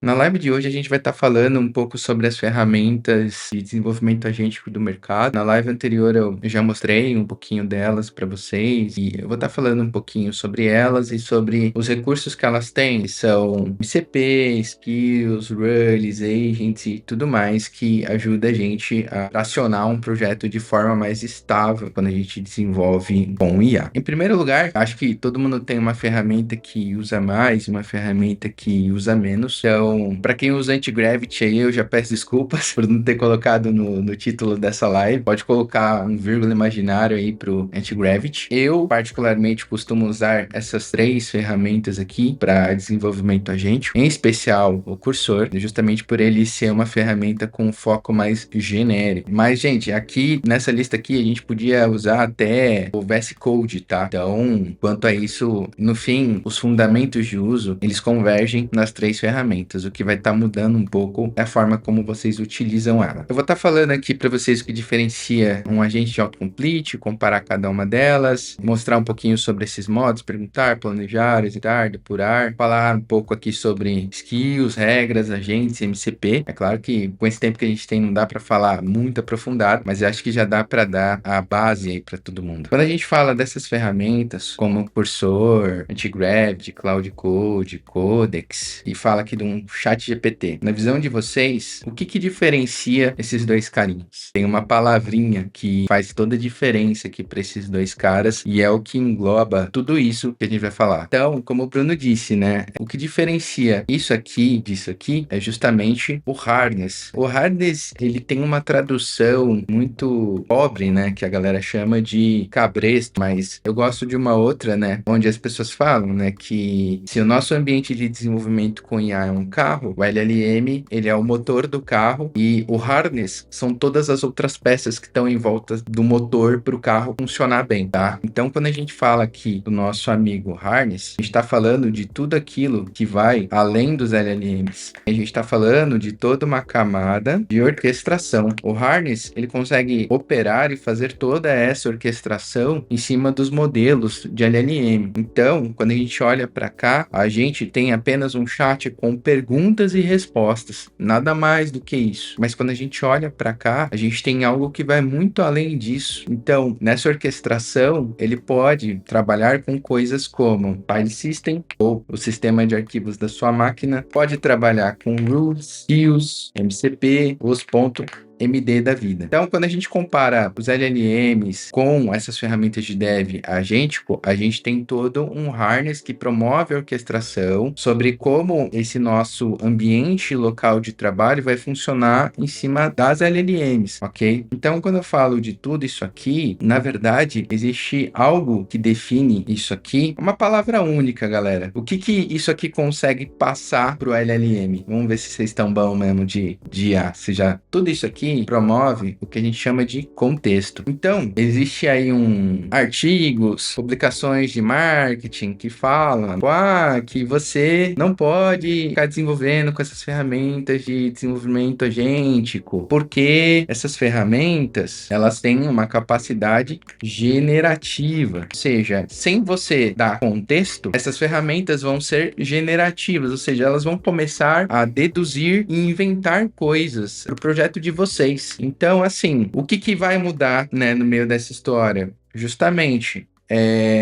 Na live de hoje a gente vai estar falando um pouco sobre as ferramentas de desenvolvimento agêntico do mercado. Na live anterior eu já mostrei um pouquinho delas para vocês e eu vou estar falando um pouquinho sobre elas e sobre os recursos que elas têm, que são MCP, Skills, Rules, Agents e tudo mais que ajuda a gente a tracionar um projeto de forma mais estável quando a gente desenvolve com IA. Em primeiro lugar, acho que todo mundo tem uma ferramenta que usa mais, uma ferramenta que usa menos. Então, para quem usa Antigravity aí, eu já peço desculpas por não ter colocado no título dessa live. Pode colocar um vírgula imaginário aí pro Antigravity. Eu, particularmente, costumo usar essas três ferramentas aqui para desenvolvimento agêntico, em especial o Cursor, justamente por ele ser uma ferramenta com um foco mais genérico. Mas, gente, aqui nessa lista aqui, a gente podia usar até o VS Code, tá? Então, quanto a isso, no fim, os fundamentos de uso, eles convergem nas três ferramentas. O que vai estar mudando um pouco é a forma como vocês utilizam ela. Eu vou estar falando aqui para vocês o que diferencia um agente de autocomplete, comparar cada uma delas, mostrar um pouquinho sobre esses modos, perguntar, planejar, executar, depurar, falar um pouco aqui sobre skills, regras, agentes, MCP. É claro que com esse tempo que a gente tem não dá para falar muito aprofundado, mas eu acho que já dá para dar a base aí para todo mundo. Quando a gente fala dessas ferramentas, como Cursor, Antigravity, Cloud Code, Codex, e fala aqui de um chat GPT. Na visão de vocês, o que diferencia esses dois carinhos? Tem uma palavrinha que faz toda a diferença aqui para esses dois caras e é o que engloba tudo isso que a gente vai falar. Então, como o Bruno disse, né? O que diferencia isso aqui disso aqui é justamente o harness. O harness, ele tem uma tradução muito pobre, né? Que a galera chama de cabresto, mas eu gosto de uma outra, né? Onde as pessoas falam, né? Que se o nosso ambiente de desenvolvimento com IA é um carro, o LLM, ele é o motor do carro e o harness são todas as outras peças que estão em volta do motor para o carro funcionar bem, tá? Então, quando a gente fala aqui do nosso amigo harness, a gente está falando de tudo aquilo que vai além dos LLMs. A gente está falando de toda uma camada de orquestração. O harness, ele consegue operar e fazer toda essa orquestração em cima dos modelos de LLM. Então, quando a gente olha para cá, a gente tem apenas um chat com perguntas e respostas, nada mais do que isso. Mas quando a gente olha para cá, a gente tem algo que vai muito além disso. Então, nessa orquestração, ele pode trabalhar com coisas como file system ou o sistema de arquivos da sua máquina, pode trabalhar com rules, skills, MCP, os pontos MD da vida. Então, quando a gente compara os LLMs com essas ferramentas de dev agêntico, a gente tem todo um harness que promove a orquestração sobre como esse nosso ambiente local de trabalho vai funcionar em cima das LLMs, ok? Então, quando eu falo de tudo isso aqui, na verdade, existe algo que define isso aqui, uma palavra única, galera. O que isso aqui consegue passar para o LLM? Vamos ver se vocês estão bom mesmo de IA. Se já tudo isso aqui promove o que a gente chama de contexto. Então, existe aí artigos, publicações de marketing que falam que você não pode ficar desenvolvendo com essas ferramentas de desenvolvimento agêntico, porque essas ferramentas, elas têm uma capacidade generativa, ou seja, sem você dar contexto, essas ferramentas vão ser generativas, ou seja, elas vão começar a deduzir e inventar coisas para o projeto de vocês. Então, assim, o que vai mudar, né, no meio dessa história? Justamente,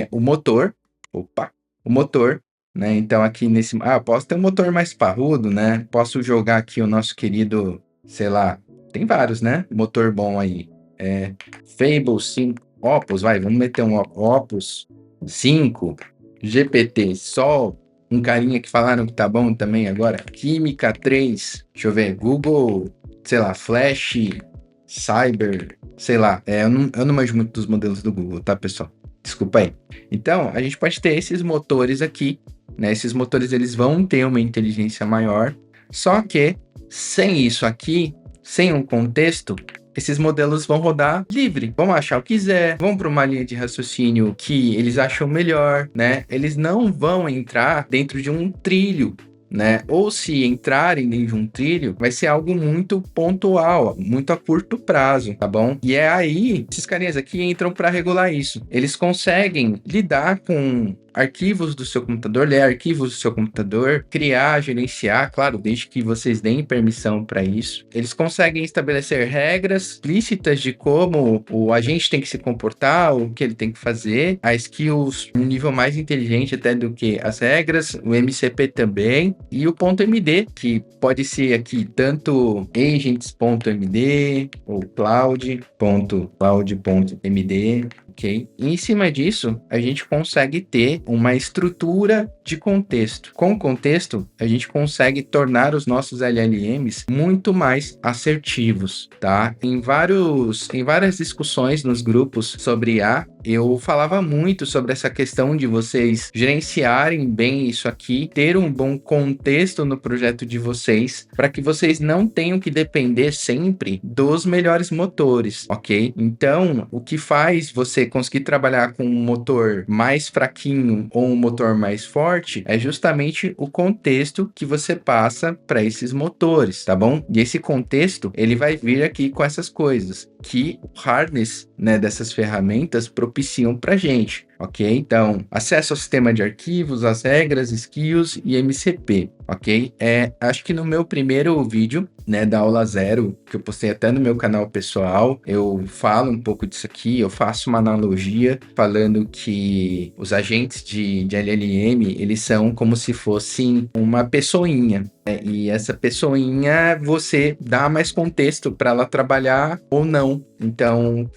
o motor, o motor, né? Então, aqui nesse... posso ter um motor mais parrudo, né? Posso jogar aqui o nosso querido, sei lá, tem vários, né? Motor bom aí. Fable 5, Opus, vamos meter um Opus 5, GPT, Sol, um carinha que falaram que tá bom também agora, Química 3, deixa eu ver, Google, sei lá, Flash, Cyber, sei lá, eu não manjo muito dos modelos do Google, tá, pessoal? Desculpa aí. Então, a gente pode ter esses motores aqui, né? Esses motores, eles vão ter uma inteligência maior, só que sem isso aqui, sem um contexto, esses modelos vão rodar livre, vão achar o que quiser, vão para uma linha de raciocínio que eles acham melhor, né? Eles não vão entrar dentro de um trilho, né? Ou se entrarem dentro de um trilho, vai ser algo muito pontual, muito a curto prazo, tá bom? E é aí, esses carinhas aqui entram para regular isso. Eles conseguem lidar com arquivos do seu computador, ler arquivos do seu computador, criar, gerenciar, claro, desde que vocês deem permissão para isso. Eles conseguem estabelecer regras explícitas de como o agente tem que se comportar, o que ele tem que fazer, a skills um nível mais inteligente até do que as regras, o MCP também, e o ponto .md, que pode ser aqui tanto agents.md ou cloud.md, ok? E em cima disso, a gente consegue ter uma estrutura de contexto. Com contexto, a gente consegue tornar os nossos LLMs muito mais assertivos, tá? Em várias discussões nos grupos sobre IA, eu falava muito sobre essa questão de vocês gerenciarem bem isso aqui, ter um bom contexto no projeto de vocês, para que vocês não tenham que depender sempre dos melhores motores, ok? Então, o que faz você conseguir trabalhar com um motor mais fraquinho ou um motor mais forte é justamente o contexto que você passa para esses motores, tá bom? E esse contexto, ele vai vir aqui com essas coisas que o harness, né, dessas ferramentas propiciam para gente. Ok? Então, acesso ao sistema de arquivos, as regras, skills e MCP, ok? Acho que no meu primeiro vídeo, né, da aula 0, que eu postei até no meu canal pessoal, eu falo um pouco disso aqui, eu faço uma analogia falando que os agentes de LLM, eles são como se fossem uma pessoinha, né? E essa pessoinha, você dá mais contexto para ela trabalhar ou não. Então,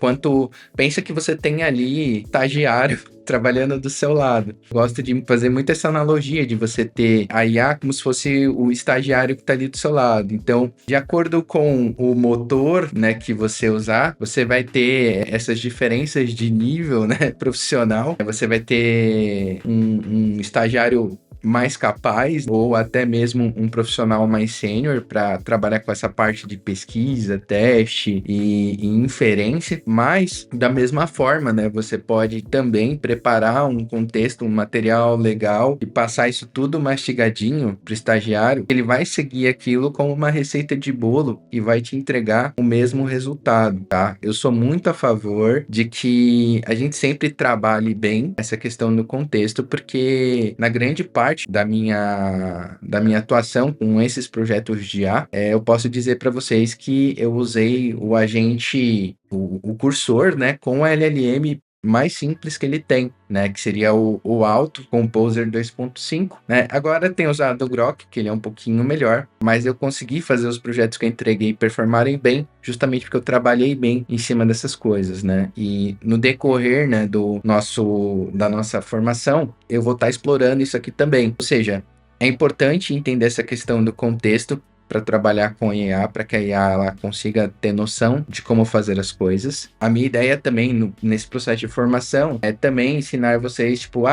pensa que você tem ali estagiário trabalhando do seu lado. Gosto de fazer muito essa analogia de você ter a IA como se fosse o estagiário que está ali do seu lado. Então, de acordo com o motor, né, que você usar, você vai ter essas diferenças de nível, né, profissional. Você vai ter um estagiário mais capaz ou até mesmo um profissional mais sênior para trabalhar com essa parte de pesquisa, teste e inferência, mas da mesma forma, né, você pode também preparar um contexto, um material legal e passar isso tudo mastigadinho para o estagiário, ele vai seguir aquilo como uma receita de bolo e vai te entregar o mesmo resultado, tá? Eu sou muito a favor de que a gente sempre trabalhe bem essa questão do contexto, porque na grande parte da minha atuação com esses projetos de IA, eu posso dizer para vocês que eu usei o agente, o cursor, né, com a LLM mais simples que ele tem, né, que seria o Auto Composer 2.5, né? Agora tem usado o Grok, que ele é um pouquinho melhor, mas eu consegui fazer os projetos que eu entreguei performarem bem, justamente porque eu trabalhei bem em cima dessas coisas, né? E no decorrer, né, da nossa formação, eu vou estar explorando isso aqui também. Ou seja, é importante entender essa questão do contexto para trabalhar com IA, para que a IA ela consiga ter noção de como fazer as coisas. A minha ideia também nesse processo de formação é também ensinar vocês, tipo,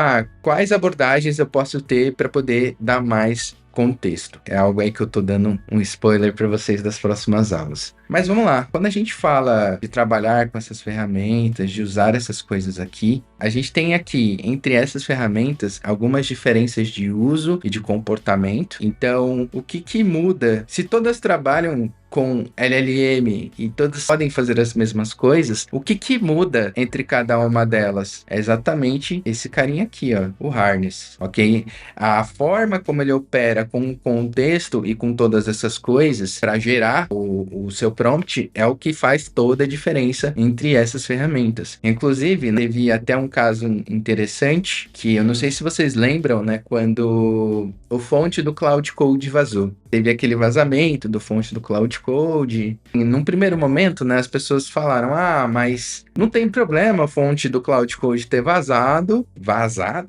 quais abordagens eu posso ter para poder dar mais contexto. É algo aí que eu tô dando um spoiler para vocês das próximas aulas. Mas vamos lá, quando a gente fala de trabalhar com essas ferramentas, de usar essas coisas aqui, a gente tem aqui, entre essas ferramentas, algumas diferenças de uso e de comportamento. Então, o que muda? Se todas trabalham com LLM e todas podem fazer as mesmas coisas, o que muda entre cada uma delas? É exatamente esse carinha aqui, ó, o harness, ok? A forma como ele opera com o contexto e com todas essas coisas para gerar o seu prompt é o que faz toda a diferença entre essas ferramentas. Inclusive, teve até um caso interessante que eu não sei se vocês lembram, né, quando o fonte do Cloud Code vazou. Teve aquele vazamento do fonte do Cloud Code. E num primeiro momento, né, as pessoas falaram, mas não tem problema a fonte do Cloud Code ter vazado,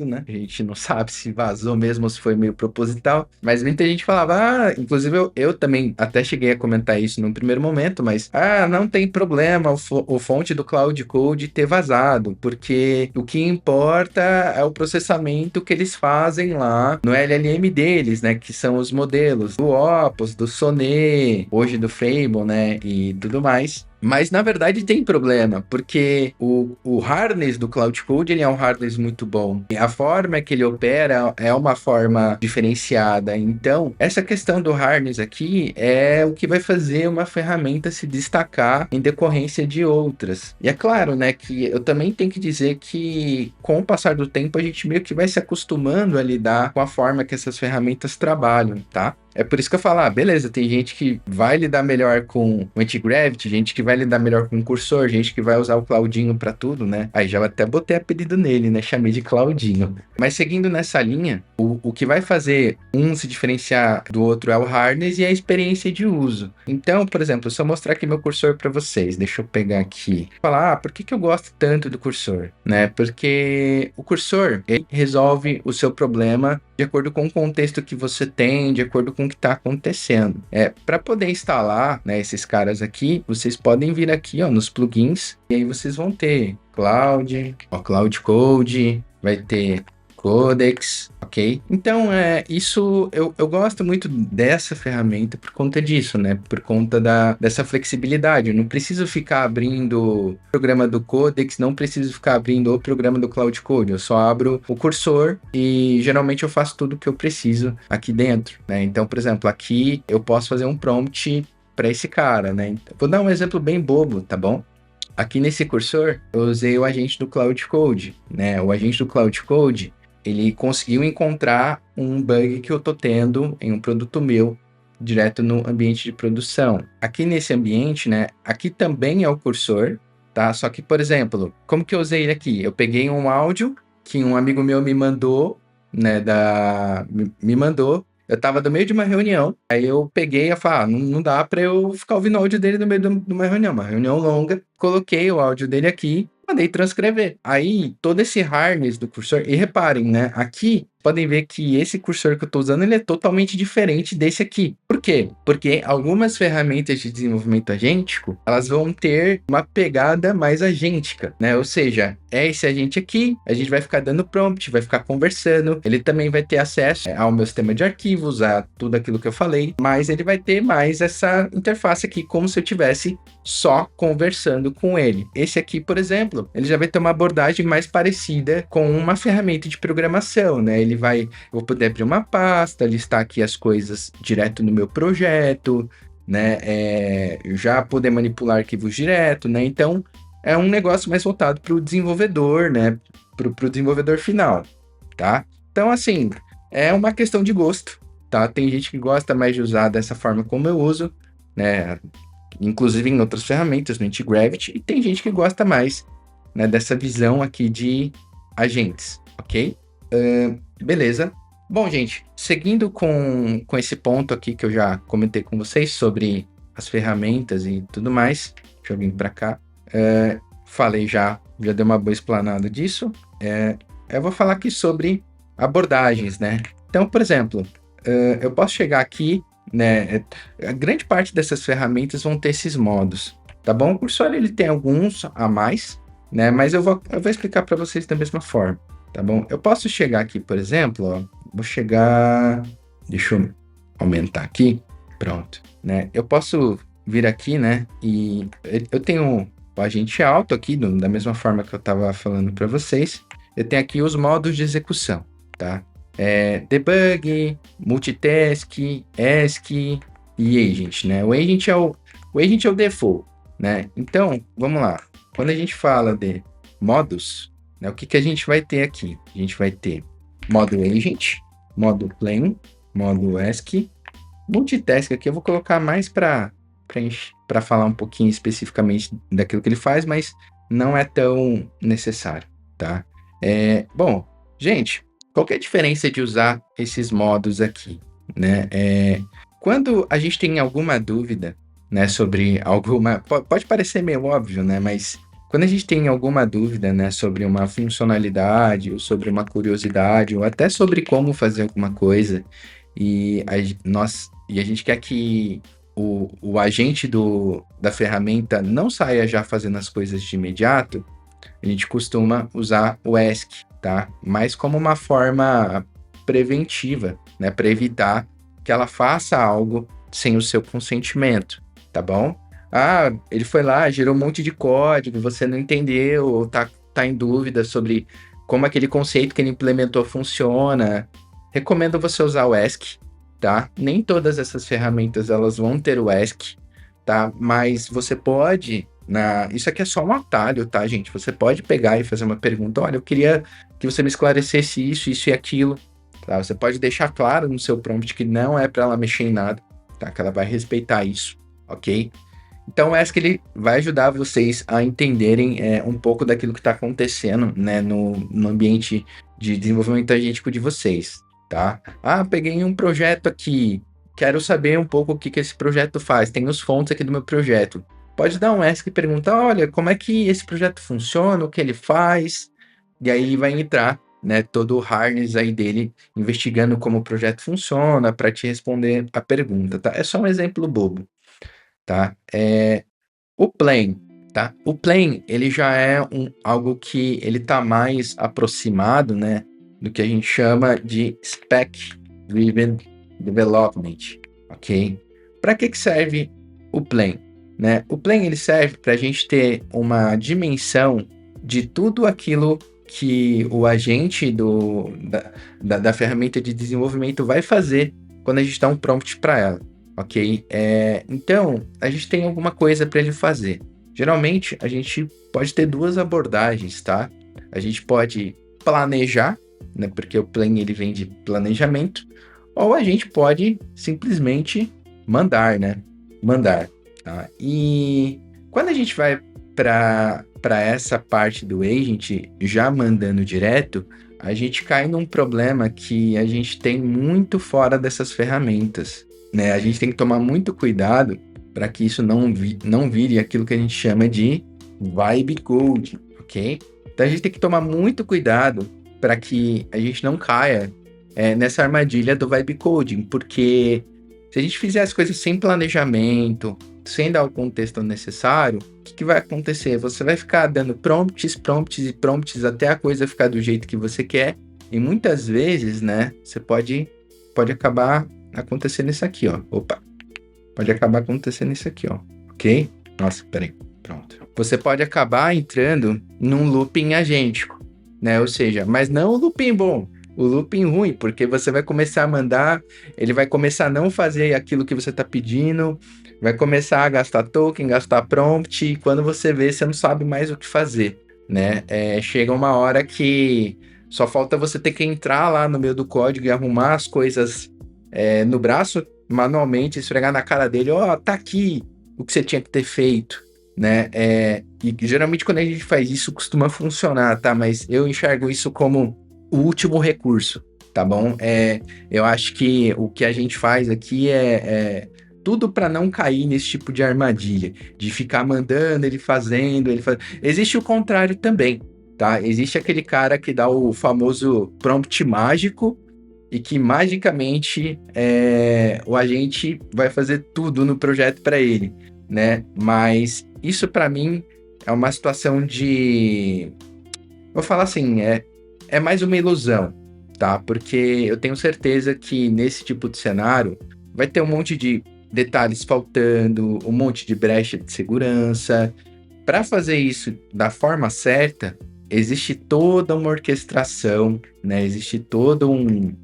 né? A gente não sabe se vazou mesmo ou se foi meio proposital, mas muita gente falava, inclusive eu também até cheguei a comentar isso num primeiro momento, mas, não tem problema o fonte do Cloud Code ter vazado, porque o que importa é o processamento que eles fazem lá no LLM deles, né, que são os modelos do Opus, do Sonnet, hoje do Fable, né, e tudo mais. Mas, na verdade, tem problema, porque o harness do Cloud Code, ele é um harness muito bom. E a forma que ele opera é uma forma diferenciada. Então, essa questão do harness aqui é o que vai fazer uma ferramenta se destacar em decorrência de outras. E é claro, né, que eu também tenho que dizer que, com o passar do tempo, a gente meio que vai se acostumando a lidar com a forma que essas ferramentas trabalham, tá? É por isso que eu falo, beleza, tem gente que vai lidar melhor com o Antigravity, gente que vai lidar melhor com o cursor, gente que vai usar o Claudinho pra tudo, né? Aí já até botei apelido nele, né? Chamei de Claudinho. Mas seguindo nessa linha, o que vai fazer um se diferenciar do outro é o harness e a experiência de uso. Então, por exemplo, se eu mostrar aqui meu cursor para vocês, deixa eu pegar aqui. Falar, por que eu gosto tanto do cursor? Né? Porque o cursor, ele resolve o seu problema de acordo com o contexto que você tem, de acordo com o que está acontecendo. Para poder instalar, né, esses caras aqui, vocês podem vir aqui, ó, nos plugins, e aí vocês vão ter Cloud Code, vai ter Codex, ok? Então, isso eu gosto muito dessa ferramenta por conta disso, né? Por conta dessa flexibilidade. Eu não preciso ficar abrindo o programa do Codex, não preciso ficar abrindo o programa do Cloud Code. Eu só abro o cursor e geralmente eu faço tudo o que eu preciso aqui dentro, né? Então, por exemplo, aqui eu posso fazer um prompt para esse cara, né? Vou dar um exemplo bem bobo, tá bom? Aqui nesse cursor, eu usei o agente do Cloud Code, né? O agente do Cloud Code, ele conseguiu encontrar um bug que eu tô tendo em um produto meu, direto no ambiente de produção. Aqui nesse ambiente, né? Aqui também é o cursor, tá? Só que, por exemplo, como que eu usei ele aqui? Eu peguei um áudio que um amigo meu me mandou, né? Me mandou. Eu tava no meio de uma reunião, aí eu peguei e falei, não dá pra eu ficar ouvindo o áudio dele no meio de uma reunião longa. Coloquei o áudio dele aqui, mandei transcrever. Aí, todo esse harness do cursor, e reparem, né, aqui, podem ver que esse cursor que eu tô usando, ele é totalmente diferente desse aqui. Por quê? Porque algumas ferramentas de desenvolvimento agêntico, elas vão ter uma pegada mais agêntica, né? Ou seja, é esse agente aqui, a gente vai ficar dando prompt, vai ficar conversando, ele também vai ter acesso ao meu sistema de arquivos, a tudo aquilo que eu falei, mas ele vai ter mais essa interface aqui, como se eu tivesse só conversando com ele. Esse aqui, por exemplo, ele já vai ter uma abordagem mais parecida com uma ferramenta de programação, né? Eu vou poder abrir uma pasta, listar aqui as coisas direto no meu projeto, né? Já poder manipular arquivos direto, né? Então, é um negócio mais voltado para o desenvolvedor, né? Para o desenvolvedor final, tá? Então, assim, é uma questão de gosto, tá? Tem gente que gosta mais de usar dessa forma como eu uso, né? Inclusive em outras ferramentas, no Antigravity, e tem gente que gosta mais, né, dessa visão aqui de agentes, ok? Beleza. Bom, gente, seguindo com esse ponto aqui que eu já comentei com vocês sobre as ferramentas e tudo mais, deixa eu vir para cá. Falei já dei uma boa explanada disso. Eu vou falar aqui sobre abordagens, né? Então, por exemplo, eu posso chegar aqui, né? A grande parte dessas ferramentas vão ter esses modos, tá bom? O cursor ele tem alguns a mais, né? Mas eu vou explicar para vocês da mesma forma, tá bom? Eu posso chegar aqui, por exemplo, ó, vou chegar, deixa eu aumentar aqui, pronto, né? Eu posso vir aqui, né? E eu tenho o agente alto aqui, da mesma forma que eu estava falando para vocês. Eu tenho aqui os modos de execução, tá? Debug, multitask, ESC e agent, né? O agent é o default, né? Então, vamos lá. Quando a gente fala de modos, né, o que a gente vai ter aqui? A gente vai ter modo agent, modo plain, modo ESC, multitask aqui eu vou colocar mais para falar um pouquinho especificamente daquilo que ele faz, mas não é tão necessário, tá? Bom, gente, qual que é a diferença de usar esses modos aqui, né? Quando a gente tem alguma dúvida, né, sobre alguma... Pode parecer meio óbvio, né? Mas quando a gente tem alguma dúvida, né, sobre uma funcionalidade, ou sobre uma curiosidade, ou até sobre como fazer alguma coisa, e a gente quer que o agente da ferramenta não saia já fazendo as coisas de imediato, a gente costuma usar o ESC, tá? Mas como uma forma preventiva, né? Para evitar que ela faça algo sem o seu consentimento, tá bom? Ah, ele foi lá, gerou um monte de código, você não entendeu, ou tá em dúvida sobre como aquele conceito que ele implementou funciona. Recomendo você usar o Ask, tá? Nem todas essas ferramentas elas vão ter o Ask, tá? Mas você pode, isso aqui é só um atalho, tá, gente? Você pode pegar e fazer uma pergunta. Olha, eu queria que você me esclarecesse isso e aquilo, tá? Você pode deixar claro no seu prompt que não é para ela mexer em nada, tá? Que ela vai respeitar isso, ok? Então, acho que ele vai ajudar vocês a entenderem um pouco daquilo que está acontecendo, né, no ambiente de desenvolvimento agêntico de vocês, tá? Ah, peguei um projeto aqui, quero saber um pouco o que que esse projeto faz. Tem os fontes aqui do meu projeto. Pode dar um ask e perguntar, olha, como é que esse projeto funciona, o que ele faz, e aí vai entrar, né, todo o harness aí dele, investigando como o projeto funciona, para te responder a pergunta, tá? É só um exemplo bobo, tá? O Plain, tá? O Plain, ele já é algo que ele tá mais aproximado, né, do que a gente chama de Spec Driven Development, ok? Para que serve o Plain, né? O Plain, ele serve para a gente ter uma dimensão de tudo aquilo que o agente da ferramenta de desenvolvimento vai fazer quando a gente dá um prompt para ela, ok? Então, a gente tem alguma coisa para ele fazer. Geralmente, a gente pode ter duas abordagens, tá? A gente pode planejar, né? Porque o Plain ele vem de planejamento, ou a gente pode simplesmente mandar, né? Mandar, tá? E quando a gente vai para essa parte do agent, já mandando direto, a gente cai num problema que a gente tem muito fora dessas ferramentas, né? A gente tem que tomar muito cuidado para que isso não vire aquilo que a gente chama de vibe code, ok? Então a gente tem que tomar muito cuidado para que a gente não caia nessa armadilha do vibe coding, porque se a gente fizer as coisas sem planejamento, sem dar o contexto necessário, o que vai acontecer? Você vai ficar dando prompts, prompts e prompts até a coisa ficar do jeito que você quer, e muitas vezes, né, você pode acabar acontecendo isso aqui, ó. Opa, pode acabar acontecendo isso aqui, ó. Ok? Nossa, peraí. Pronto. Você pode acabar entrando num looping agêntico, né? Ou seja, mas não o looping bom, o looping ruim, porque você vai começar a mandar, ele vai começar a não fazer aquilo que você está pedindo, vai começar a gastar token, gastar prompt, e quando você vê, você não sabe mais o que fazer, né? Chega uma hora que só falta você ter que entrar lá no meio do código e arrumar as coisas no braço, manualmente, esfregar na cara dele, ó, tá aqui o que você tinha que ter feito, né? E geralmente quando a gente faz isso costuma funcionar, tá? Mas eu enxergo isso como o último recurso, tá bom? Eu acho que o que a gente faz aqui é tudo para não cair nesse tipo de armadilha, de ficar mandando, ele fazendo, Existe o contrário também, tá? Existe aquele cara que dá o famoso prompt mágico e que magicamente o agente vai fazer tudo no projeto para ele, né? Mas isso para mim é uma situação de, vou falar assim, é mais uma ilusão, tá? Porque eu tenho certeza que nesse tipo de cenário vai ter um monte de detalhes faltando, um monte de brecha de segurança. Para fazer isso da forma certa, existe toda uma orquestração, né? Existe todo um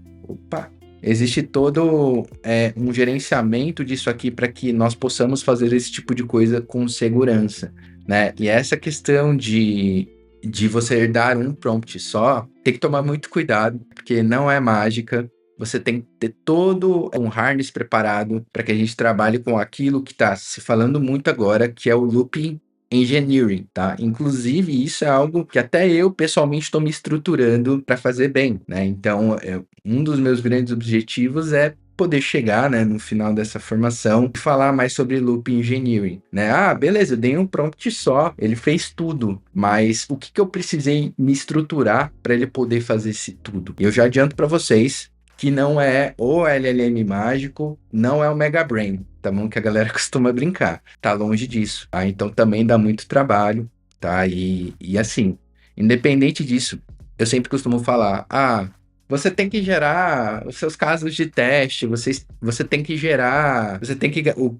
gerenciamento disso aqui para que nós possamos fazer esse tipo de coisa com segurança, né? E essa questão de você dar um prompt só, tem que tomar muito cuidado, porque não é mágica. Você tem que ter todo um harness preparado para que a gente trabalhe com aquilo que está se falando muito agora, que é o looping engineering, tá? Inclusive, isso é algo que até eu pessoalmente estou me estruturando para fazer bem, né? Então, um dos meus grandes objetivos é poder chegar, né, no final dessa formação e falar mais sobre loop engineering, né? Ah, beleza, eu dei um prompt só, ele fez tudo, mas o que eu precisei me estruturar para ele poder fazer esse tudo? Eu já adianto para vocês que não é o LLM mágico, não é o Mega Brain, tá bom? Que a galera costuma brincar, tá longe disso, tá? Então também dá muito trabalho, tá? E assim, independente disso, eu sempre costumo falar, você tem que gerar os seus casos de teste, você tem que gerar,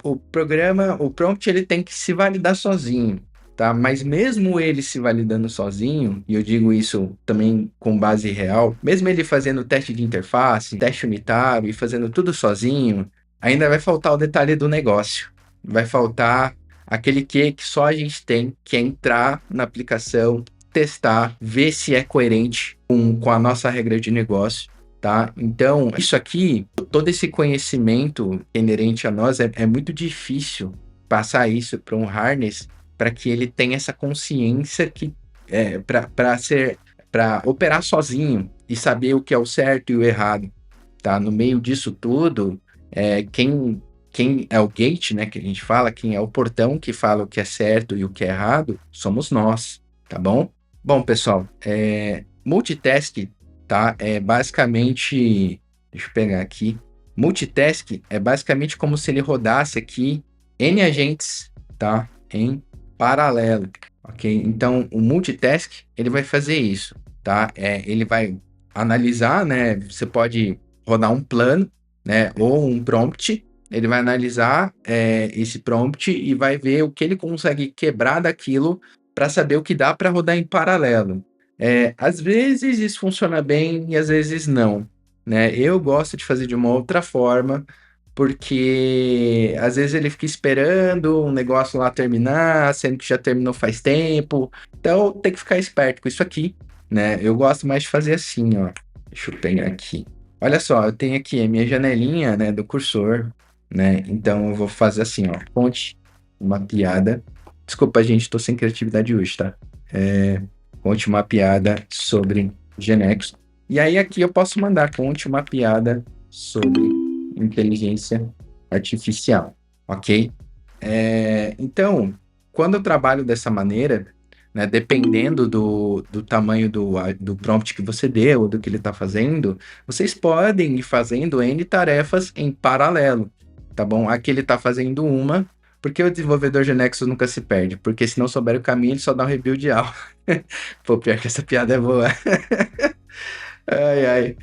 o programa, o prompt, ele tem que se validar sozinho, tá? Mas mesmo ele se validando sozinho, e eu digo isso também com base real, mesmo ele fazendo teste de interface, teste unitário e fazendo tudo sozinho, ainda vai faltar o detalhe do negócio. Vai faltar aquele que só a gente tem, que é entrar na aplicação, testar, ver se é coerente com a nossa regra de negócio, tá? Então, isso aqui, todo esse conhecimento inerente a nós, é muito difícil passar isso para um harness para que ele tenha essa consciência que para operar sozinho e saber o que é o certo e o errado, tá? No meio disso tudo, quem é o gate, né, que a gente fala, quem é o portão que fala o que é certo e o que é errado, somos nós, tá bom? Bom, pessoal, multitask, tá? É basicamente, deixa eu pegar aqui. Multitask é basicamente como se ele rodasse aqui N agentes, tá? Em paralelo, ok? Então, o multitask, ele vai fazer isso, tá? Ele vai analisar, né? Você pode rodar um plano, né? Ou um prompt. Ele vai analisar esse prompt e vai ver o que ele consegue quebrar daquilo para saber o que dá para rodar em paralelo. Às vezes isso funciona bem e às vezes não, né? Eu gosto de fazer de uma outra forma, porque às vezes ele fica esperando um negócio lá terminar, sendo que já terminou faz tempo. Então tem que ficar esperto com isso aqui, né? Eu gosto mais de fazer assim, ó. Deixa eu pegar aqui. Olha só, eu tenho aqui a minha janelinha, né, do cursor, né? Então eu vou fazer assim, ó. Conte uma piada. Desculpa, gente, tô sem criatividade hoje, tá? Conte uma piada sobre Genexus. E aí aqui eu posso mandar conte uma piada sobre inteligência artificial, ok? Então, quando eu trabalho dessa maneira, né, dependendo do tamanho do prompt que você deu, ou do que ele está fazendo, vocês podem ir fazendo N tarefas em paralelo, tá bom? Aqui ele está fazendo uma, porque o desenvolvedor de Nexus nunca se perde, porque se não souber o caminho, ele só dá um rebuild all. Pô, pior que essa piada é boa. Ai, ai.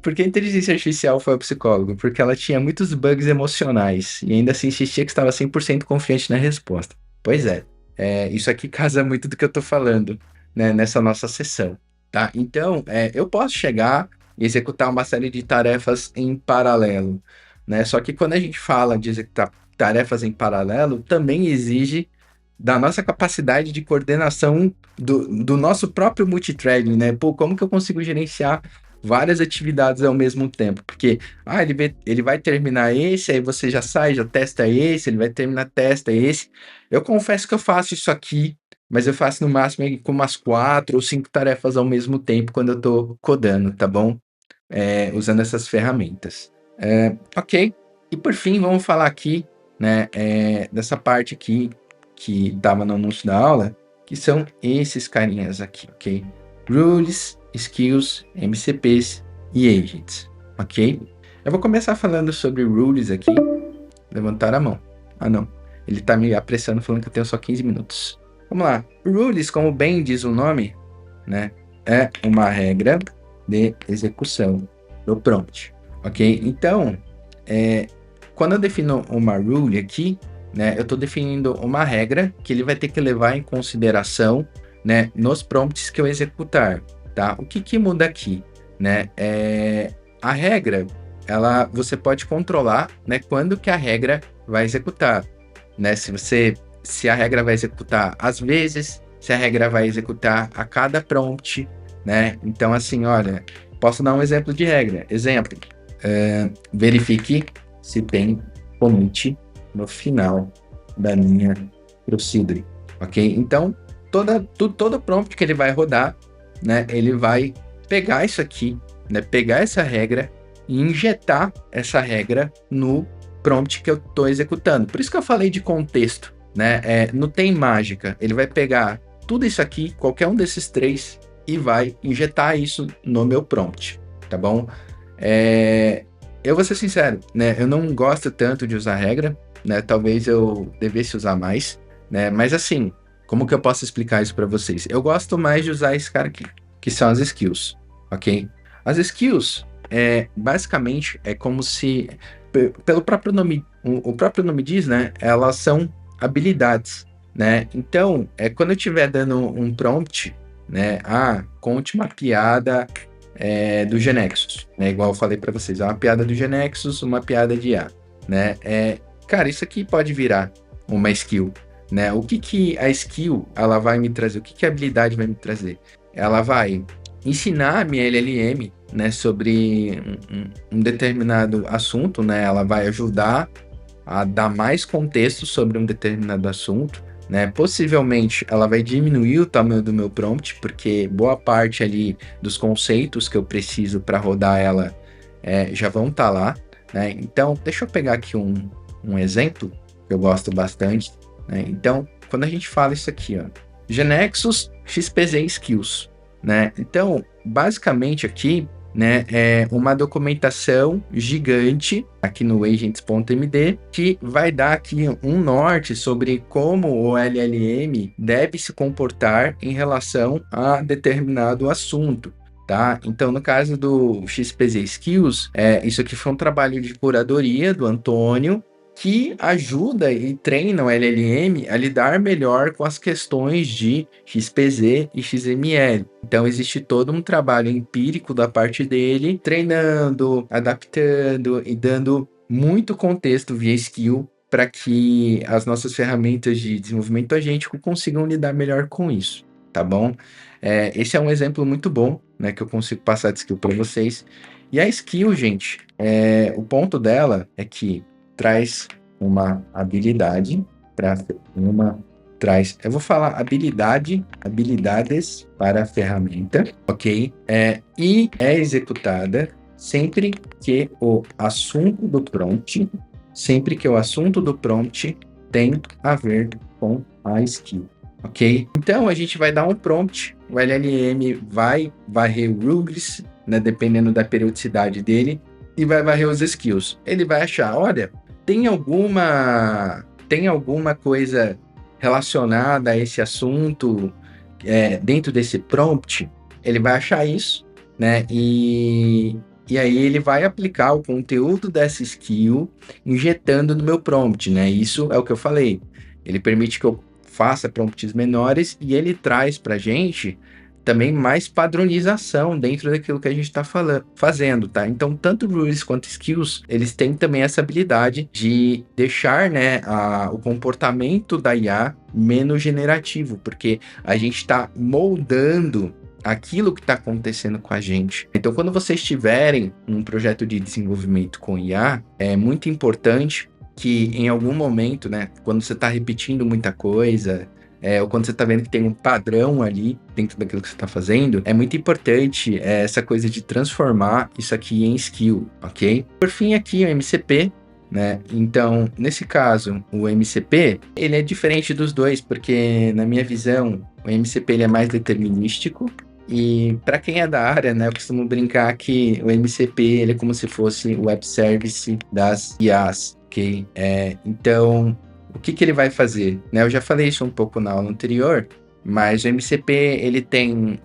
Porque a inteligência artificial foi o psicólogo, porque ela tinha muitos bugs emocionais e ainda assim insistia que estava 100% confiante na resposta. Pois isso aqui casa muito do que eu tô falando, né, nessa nossa sessão, tá? Então, eu posso chegar e executar uma série de tarefas em paralelo, né? Só que quando a gente fala de executar tarefas em paralelo, também exige da nossa capacidade de coordenação do nosso próprio multithreading, né? Pô, como que eu consigo gerenciar várias atividades ao mesmo tempo? Porque, ele vai terminar esse, aí você já sai, já testa esse, ele vai terminar, testa esse. Eu confesso que eu faço isso aqui, mas eu faço no máximo com umas 4 ou 5 tarefas ao mesmo tempo quando eu tô codando, tá bom? Usando essas ferramentas. Ok. E por fim, vamos falar aqui, né, dessa parte aqui que estava no anúncio da aula, que são esses carinhas aqui, ok? Rules, Skills, MCPs e Agents, ok? Eu vou começar falando sobre Rules aqui. Levantar a mão. Ah, não. Ele tá me apressando falando que eu tenho só 15 minutos. Vamos lá. Rules, como bem diz o nome, né, é uma regra de execução do prompt, ok? Então, quando eu defino uma rule aqui, né, eu estou definindo uma regra que ele vai ter que levar em consideração, né, nos prompts que eu executar, tá? O que muda aqui, né? A regra, você pode controlar, né, quando que a regra vai executar, né? Se a regra vai executar às vezes, se a regra vai executar a cada prompt, né? Então, assim, olha, posso dar um exemplo de regra. Exemplo, verifique se tem commit no final da linha procedure, ok? Então, todo prompt que ele vai rodar, né, ele vai pegar isso aqui, né, pegar essa regra e injetar essa regra no prompt que eu estou executando. Por isso que eu falei de contexto, né? Não tem mágica. Ele vai pegar tudo isso aqui, qualquer um desses três, e vai injetar isso no meu prompt, tá bom? Eu vou ser sincero, né? Eu não gosto tanto de usar regra, né? Talvez eu devesse usar mais, né? Mas assim, como que eu posso explicar isso para vocês? Eu gosto mais de usar esse cara aqui, que são as skills, ok? As skills, basicamente, é como se, pelo próprio nome, o próprio nome diz, né? Elas são habilidades, né? Então, quando eu estiver dando um prompt, né? Conte uma piada do Genexus, né? Igual eu falei para vocês, é uma piada do Genexus, uma piada de IA, né? Cara, isso aqui pode virar uma skill, né? O que que a skill ela vai me trazer? O que que a habilidade vai me trazer? Ela vai ensinar a minha LLM, né, sobre um determinado assunto, né? Ela vai ajudar a dar mais contexto sobre um determinado assunto, né? Possivelmente ela vai diminuir o tamanho do meu prompt, porque boa parte ali dos conceitos que eu preciso para rodar ela já vão estar lá, né? Então, deixa eu pegar aqui um exemplo que eu gosto bastante, né? Então, quando a gente fala isso aqui, ó, Genexus XPZ Skills, né? Então, basicamente aqui, né, é uma documentação gigante aqui no agents.md que vai dar aqui um norte sobre como o LLM deve se comportar em relação a determinado assunto. Tá? Então, no caso do XPZ Skills, isso aqui foi um trabalho de curadoria do Antônio, que ajuda e treina o LLM a lidar melhor com as questões de XPZ e XML. Então, existe todo um trabalho empírico da parte dele, treinando, adaptando e dando muito contexto via skill para que as nossas ferramentas de desenvolvimento agêntico consigam lidar melhor com isso, tá bom? Esse é um exemplo muito bom, né, que eu consigo passar de skill para vocês. E a skill, gente, o ponto dela é que traz uma habilidade eu vou falar habilidades para a ferramenta, ok? E é executada sempre que o assunto do prompt tem a ver com a skill, ok? Então a gente vai dar um prompt, o LLM vai varrer o rubrics, né, dependendo da periodicidade dele, e vai varrer os skills. Ele vai achar, olha, tem alguma coisa relacionada a esse assunto dentro desse prompt? Ele vai achar isso, né? E aí ele vai aplicar o conteúdo dessa skill injetando no meu prompt, né? Isso é o que eu falei. Ele permite que eu faça prompts menores e ele traz para a gente também mais padronização dentro daquilo que a gente está fazendo, tá? Então, tanto rules quanto skills, eles têm também essa habilidade de deixar, né, o comportamento da IA menos generativo, porque a gente está moldando aquilo que está acontecendo com a gente. Então, quando vocês tiverem um projeto de desenvolvimento com IA, é muito importante que em algum momento, né, quando você está repetindo muita coisa, ou quando você está vendo que tem um padrão ali dentro daquilo que você está fazendo, é muito importante essa coisa de transformar isso aqui em skill, ok? Por fim, aqui o MCP, né? Então, nesse caso, o MCP, ele é diferente dos dois, porque na minha visão, o MCP ele é mais determinístico, e para quem é da área, né, eu costumo brincar que o MCP ele é como se fosse o web service das IAs, ok? Então, o que ele vai fazer? Né, eu já falei isso um pouco na aula anterior, mas o MCP ele tem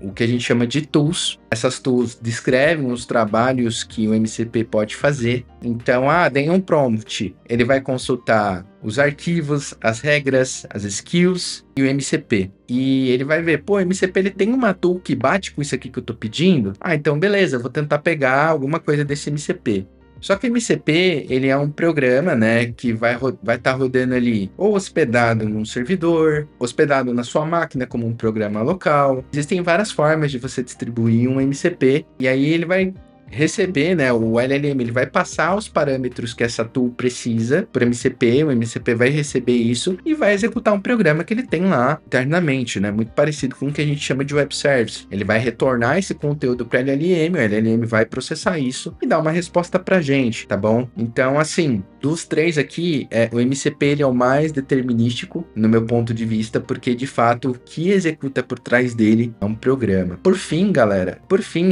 o que a gente chama de tools. Essas tools descrevem os trabalhos que o MCP pode fazer. Então, dei um prompt. Ele vai consultar os arquivos, as regras, as skills e o MCP. E ele vai ver, pô, o MCP ele tem uma tool que bate com isso aqui que eu tô pedindo? Então beleza, eu vou tentar pegar alguma coisa desse MCP. Só que o MCP, ele é um programa, né, que vai estar rodando ali ou hospedado num servidor, hospedado na sua máquina como um programa local. Existem várias formas de você distribuir um MCP, e aí ele vai receber, né, o LLM, ele vai passar os parâmetros que essa tool precisa para o MCP vai receber isso e vai executar um programa que ele tem lá internamente, né, muito parecido com o que a gente chama de web service. Ele vai retornar esse conteúdo para o LLM vai processar isso e dar uma resposta para a gente, tá bom? Então, assim, dos três aqui, o MCP ele é o mais determinístico, no meu ponto de vista, porque, de fato, o que executa por trás dele é um programa. Por fim, galera,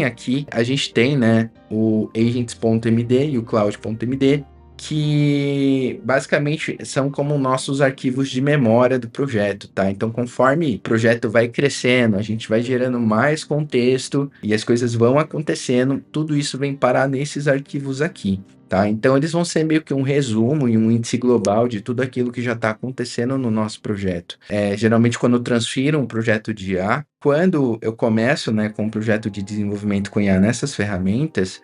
aqui, a gente tem, né, o agents.md e o cloud.md, que basicamente são como nossos arquivos de memória do projeto, tá? Então, conforme o projeto vai crescendo, a gente vai gerando mais contexto e as coisas vão acontecendo, tudo isso vem parar nesses arquivos aqui. Tá? Então eles vão ser meio que um resumo e um índice global de tudo aquilo que já está acontecendo no nosso projeto. Geralmente quando eu transfiro um projeto de IA, quando eu começo, né, com um projeto de desenvolvimento com IA nessas ferramentas,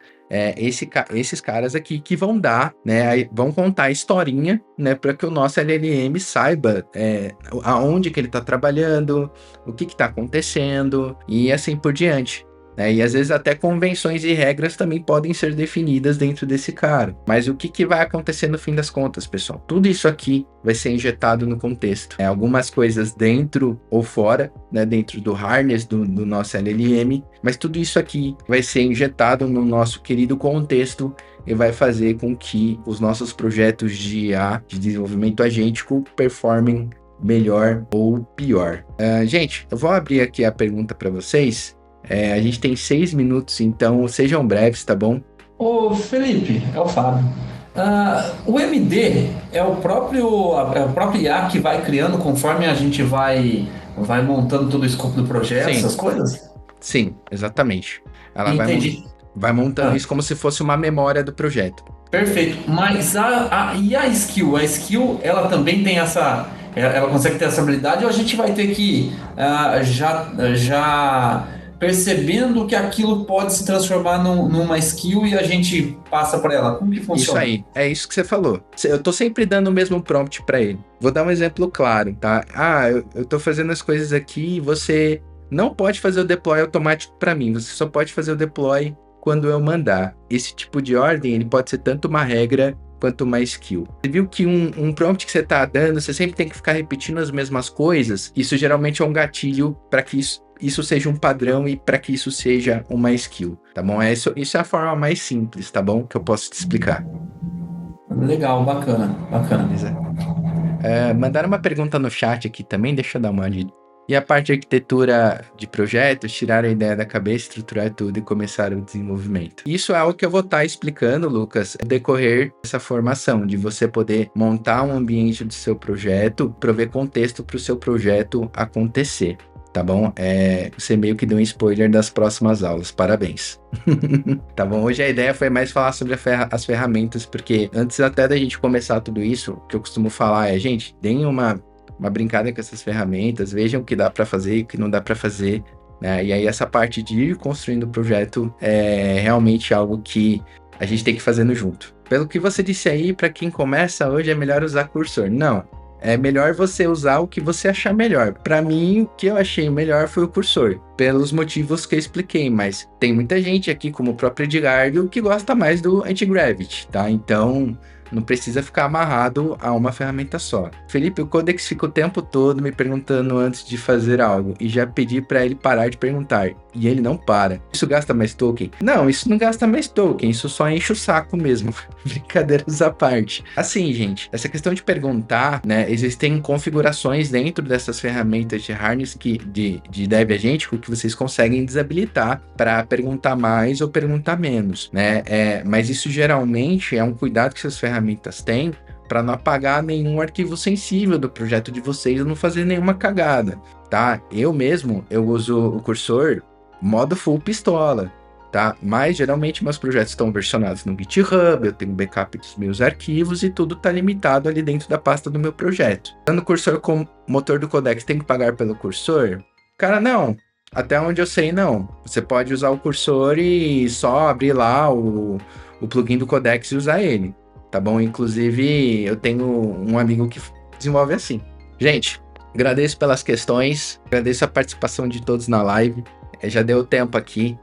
esses caras aqui que vão dar, né, vão contar a historinha, né, para que o nosso LLM saiba aonde que ele está trabalhando, o que está acontecendo e assim por diante. E às vezes até convenções e regras também podem ser definidas dentro desse cara. Mas o que vai acontecer no fim das contas, pessoal? Tudo isso aqui vai ser injetado no contexto. Algumas coisas dentro ou fora, né, dentro do harness do nosso LLM, mas tudo isso aqui vai ser injetado no nosso querido contexto e vai fazer com que os nossos projetos de IA, de desenvolvimento agêntico, performem melhor ou pior. Gente, eu vou abrir aqui a pergunta para vocês. A gente tem 6 minutos, então sejam breves, tá bom? Ô Felipe, é o Fábio. O MD é o próprio IA que vai criando conforme a gente vai montando todo o escopo do projeto, Sim, essas coisas? sim, exatamente. Ela Entendi. vai montando Ah, isso como se fosse uma memória do projeto. perfeito. Mas e a skill? A skill, ela também tem ela consegue ter essa habilidade ou a gente vai ter que já percebendo que aquilo pode se transformar numa skill e a gente passa para ela? Como que Isso funciona? aí, é isso que você falou. Eu tô sempre dando o mesmo prompt para ele. Vou dar um exemplo claro, tá? Eu tô fazendo as coisas aqui e você não pode fazer o deploy automático para mim. Você só pode fazer o deploy quando eu mandar. Esse tipo de ordem, ele pode ser tanto uma regra quanto uma skill. Você viu que um prompt que você tá dando, você sempre tem que ficar repetindo as mesmas coisas? Isso geralmente é um gatilho para que isso seja um padrão e para que isso seja uma skill, tá bom? Isso é a forma mais simples, tá bom? Que eu posso te explicar. Legal, bacana, bacana. Beleza? Mandaram uma pergunta no chat aqui também, deixa eu dar uma olhada. E a parte de arquitetura de projetos, tirar a ideia da cabeça, estruturar tudo e começar o desenvolvimento. Isso é algo que eu vou estar explicando, Lucas, no decorrer dessa formação, de você poder montar um ambiente do seu projeto, prover contexto para o seu projeto acontecer. Tá bom? Você meio que deu um spoiler das próximas aulas. Parabéns. Tá bom? Hoje a ideia foi mais falar sobre as ferramentas, porque antes até da gente começar tudo isso, o que eu costumo falar é, gente, deem uma brincada com essas ferramentas, vejam o que dá para fazer e o que não dá para fazer, né? E aí essa parte de ir construindo o projeto é realmente algo que a gente tem que ir fazendo junto. Pelo que você disse aí, para quem começa hoje é melhor usar cursor. Não. É melhor você usar o que você achar melhor. Para mim, o que eu achei melhor foi o cursor, pelos motivos que eu expliquei, mas tem muita gente aqui, como o próprio Edgardo, que gosta mais do Anti-Gravity, tá? Então, não precisa ficar amarrado a uma ferramenta só. Felipe, o Codex fica o tempo todo me perguntando antes de fazer algo, e já pedi para ele parar de perguntar, e ele não para. Isso gasta mais token? Não, isso não gasta mais token, isso só enche o saco mesmo. Brincadeiras à parte. Assim, gente, essa questão de perguntar, né, existem configurações dentro dessas ferramentas de harness de dev agêntico que vocês conseguem desabilitar para perguntar mais ou perguntar menos, né? Mas isso geralmente é um cuidado que essas ferramentas têm para não apagar nenhum arquivo sensível do projeto de vocês ou não fazer nenhuma cagada, tá? Eu uso o cursor modo full pistola, tá? Mas geralmente meus projetos estão versionados no GitHub, eu tenho backup dos meus arquivos e tudo tá limitado ali dentro da pasta do meu projeto. Usando o cursor com motor do Codex, tem que pagar pelo cursor? Cara, não. Até onde eu sei, não. Você pode usar o cursor e só abrir lá o plugin do Codex e usar ele, tá bom? Inclusive, eu tenho um amigo que desenvolve assim. Gente, agradeço pelas questões, agradeço a participação de todos na live. Já deu tempo aqui.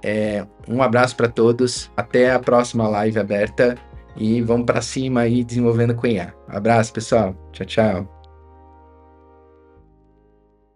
Um abraço para todos. Até a próxima live aberta. E vamos para cima aí desenvolvendo com IA. Abraço, pessoal. Tchau, tchau.